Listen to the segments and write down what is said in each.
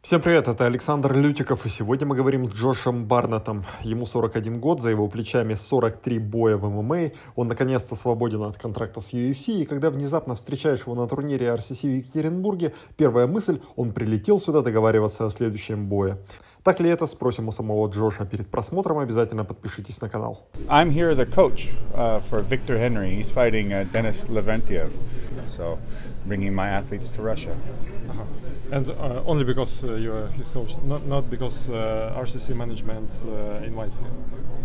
Всем привет, это Александр Лютиков, и сегодня мы говорим с Джошем Барнеттом. Ему 41 год, за его плечами 43 боя в ММА, он наконец-то свободен от контракта с UFC, и когда внезапно встречаешь его на турнире RCC в Екатеринбурге, первая мысль, он прилетел сюда договариваться о следующем бое. Так ли это, спросим у самого Джоша перед просмотром, обязательно подпишитесь на канал. I'm here as a coach for Victor Henry. He's fighting Denis Leventiev, so bringing my athletes to Russia. And only because you're his coach, not because RCC management invites you?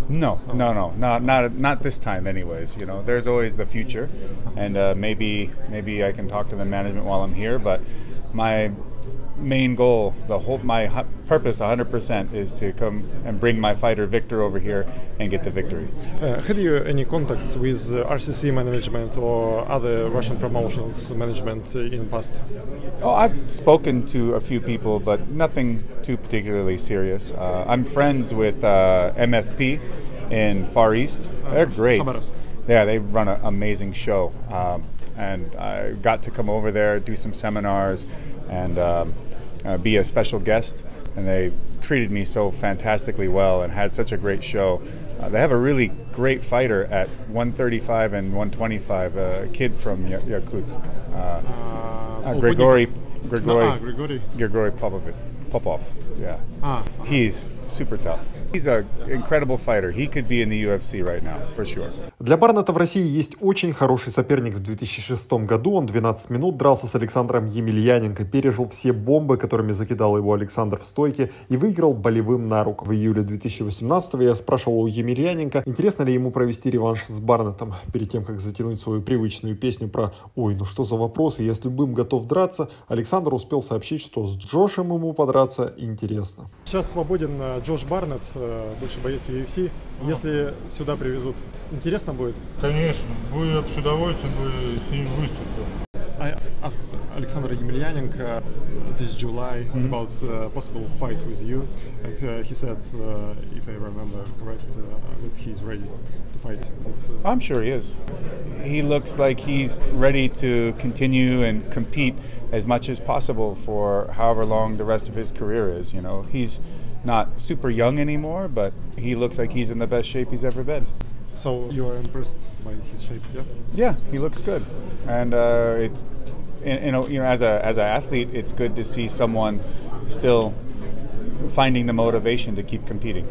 No, not this time. Anyways, you know, there's always the future, and maybe I can talk to the management while I'm here. But my main goal, my purpose 100% is to come and bring my fighter Victor over here and get the victory. Had you any contacts with RCC management or other Russian promotions management in the past? Oh, I've spoken to a few people, but nothing too particularly serious. I'm friends with MFP in Far East. They're great. Yeah, they run an amazing show. And I got to come over there, do some seminars, and be a special guest. And they treated me so fantastically well and had such a great show. They have a really great fighter at 135 and 125, a kid from Yakutsk. Grigory Popov. Yeah. He's super tough. He's an incredible fighter. He could be in the UFC right now, for sure. Для Барнетта в России есть очень хороший соперник. В 2006 году он 12 минут дрался с Александром Емельяненко, пережил все бомбы, которыми закидал его Александр в стойке, и выиграл болевым на руку. В июле 2018 я спрашивал у Емельяненко, интересно ли ему провести реванш с Барнеттом, перед тем, как затянуть свою привычную песню про «Ой, ну что за вопросы, я с любым готов драться», Александр успел сообщить, что с Джошем ему подраться интересно. Сейчас свободен Джош Барнетт, бывший боец UFC. Если сюда привезут, интересно будет? Конечно, будет с удовольствием с ним выступить. I asked Alexander Yemelyanenko this July about possible fight with you, and he said, if I remember correct, that he's ready to fight. I'm sure he is. He looks like he's ready to continue and compete as much as possible for however long the rest of his career is. You know, he's not super young anymore, but he looks like he's in the best shape he's ever been. So you are impressed by his shape, yeah? Yeah, he looks good, and as an athlete, it's good to see someone still finding the motivation to keep competing.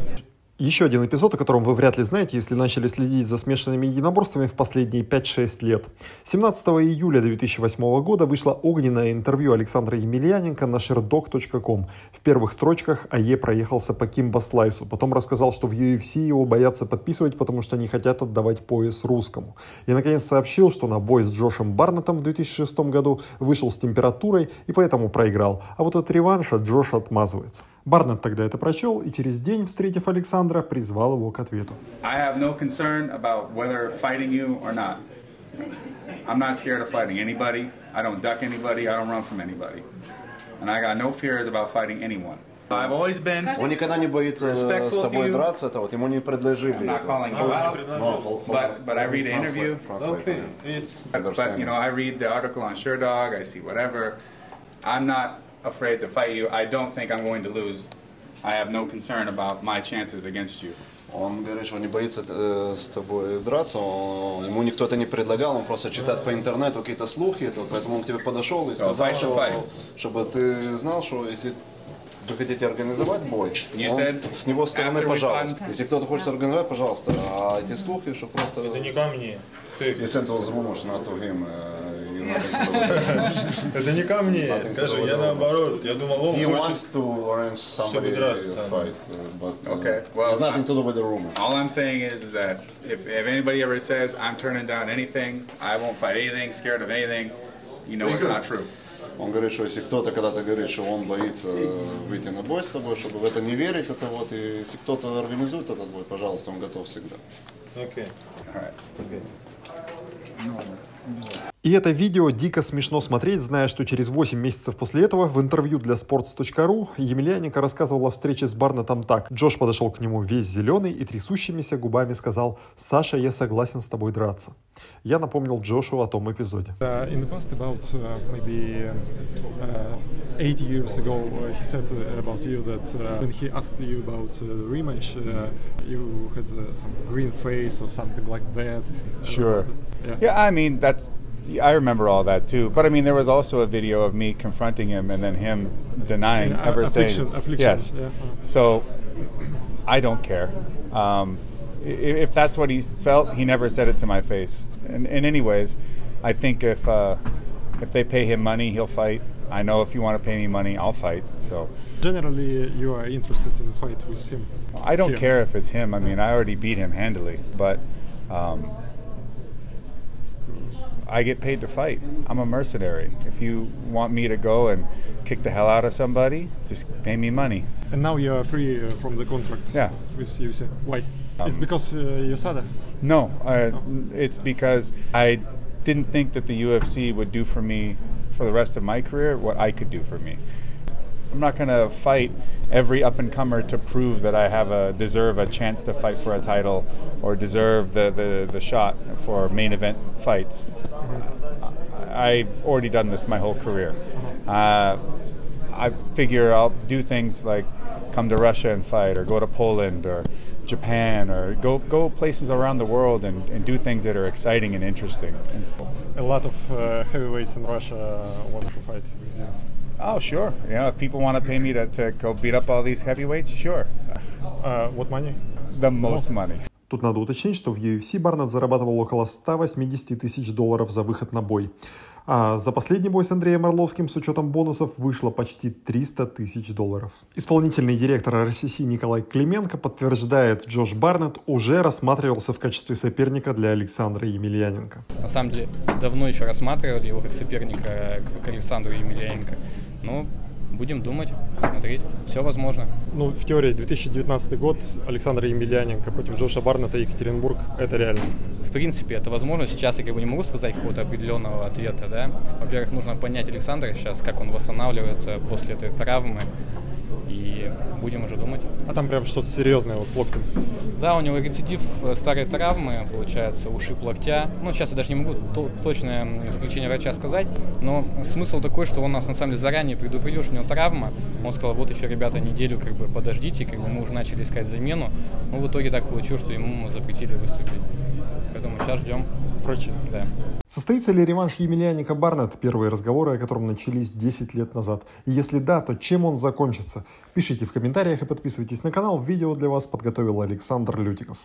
Еще один эпизод, о котором вы вряд ли знаете, если начали следить за смешанными единоборствами в последние 5-6 лет. 17 июля 2008 года вышло огненное интервью Александра Емельяненко на sherdog.com. В первых строчках АЕ проехался по Кимбо Слайсу. Потом рассказал, что в UFC его боятся подписывать, потому что не хотят отдавать пояс русскому. И, наконец, сообщил, что на бой с Джошем Барнеттом в 2006 году вышел с температурой и поэтому проиграл. А вот от реванша Джош отмазывается. Барнетт тогда это прочел и через день, встретив Александра, призвал его к ответу. I have no concern about whether fighting you or not. I'm not scared of fighting anybody. I don't duck anybody. I don't run from anybody. And I got no fears about fighting anyone. I've always been. Он никогда не боится с тобой драться, это вот ему не предложили. I'm not calling you out, but I read an interview. But you know, I read the article on SureDog. I see whatever. I'm not afraid to fight you. I don't think I'm going to lose. I have no concern about my chances against you. Он говорит, что он не боится с тобой драться, ему никто это не предлагал, он просто читает по интернету какие-то слухи, поэтому он к тебе подошел и сказал, чтобы ты знал, что если вы хотите организовать бой, с него стороны, пожалуйста. Если кто-то хочет организовать, пожалуйста. А эти слухи, что просто... Это не ко мне. You sent those rumors not to him. Это не ко мне. Скажи, я наоборот. Я думал, он хочет, чтобы драться. Okay. Well, it's nothing to do with the rumor. All I'm saying is that if anybody ever says I'm turning down anything, I won't fight anything, scared of anything, you know it's not true. Он говорит, что если кто-то когда-то говорит, что он боится выйти на бой с тобой, чтобы в это не верить, это вот, и если кто-то организует этот бой, пожалуйста, он готов всегда. Okay. All right. И это видео дико смешно смотреть, зная, что через 8 месяцев после этого в интервью для sports.ru Емельяненко рассказывал о встрече с Барнеттом так. Джош подошел к нему весь зеленый и трясущимися губами сказал: «Саша, я согласен с тобой драться». Я напомнил Джошу о том эпизоде. In the past, about maybe 8 years ago, he said about you that when he asked you about the rematch, you had some green face or something like that. Sure. Yeah, I mean, I remember all that too. But I mean, there was also a video of me confronting him and then him denying ever saying yes. Yeah. So I don't care. If that's what he felt, he never said it to my face. And anyways, I think if they pay him money, he'll fight. I know if you want to pay me money, I'll fight. So generally, you are interested in a fight with him. I don't care if it's him. I mean, I already beat him handily, but I get paid to fight. I'm a mercenary. If you want me to go and kick the hell out of somebody, just pay me money. And now you are free from the contract. Yeah. With UFC. Why? It's because USADA? No, it's because I didn't think that the UFC would do for me for the rest of my career what I could do for me. I'm not going to fight every up-and-comer to prove that I deserve a chance to fight for a title or deserve the shot for main event fights. I've already done this my whole career. I figure I'll do things like come to Russia and fight, or go to Poland or Japan, or go places around the world and do things that are exciting and interesting. A lot of heavyweights in Russia wants to fight with you. Oh, sure. You know, if people want to pay me to go beat up all these heavyweights, sure. What money? The most money. Тут надо уточнить, что в UFC Барнетт зарабатывал около $180 тысяч за выход на бой. А за последний бой с Андреем Орловским с учетом бонусов вышло почти $300 тысяч. Исполнительный директор RSCC Николай Клименко подтверждает, Джош Барнетт уже рассматривался в качестве соперника для Александра Емельяненко. На самом деле, давно еще рассматривали его как соперника к Александру Емельяненко. Но будем думать, смотреть. Все возможно. Ну, в теории 2019 год, Александр Емельяненко против Джоша Барнетта, Екатеринбург, это реально? В принципе, это возможно. Сейчас я не могу сказать какого-то определенного ответа, да. Во-первых, нужно понять Александра сейчас, как он восстанавливается после этой травмы. И будем уже думать. А там прям что-то серьезное вот с локтем? Да, у него рецидив старой травмы, получается, ушиб локтя. Ну, сейчас я даже не могу точное заключение врача сказать, но смысл такой, что он нас на самом деле заранее предупредил, что у него травма. Он сказал: вот еще, ребята, неделю подождите, мы уже начали искать замену. Но в итоге так получилось, что ему запретили выступить. Поэтому сейчас ждем. Врачи. Да. Состоится ли реванш Емельяненко-Барнетт? Первые разговоры о котором начались 10 лет назад. И если да, то чем он закончится? Пишите в комментариях и подписывайтесь на канал. Видео для вас подготовил Александр Лютиков.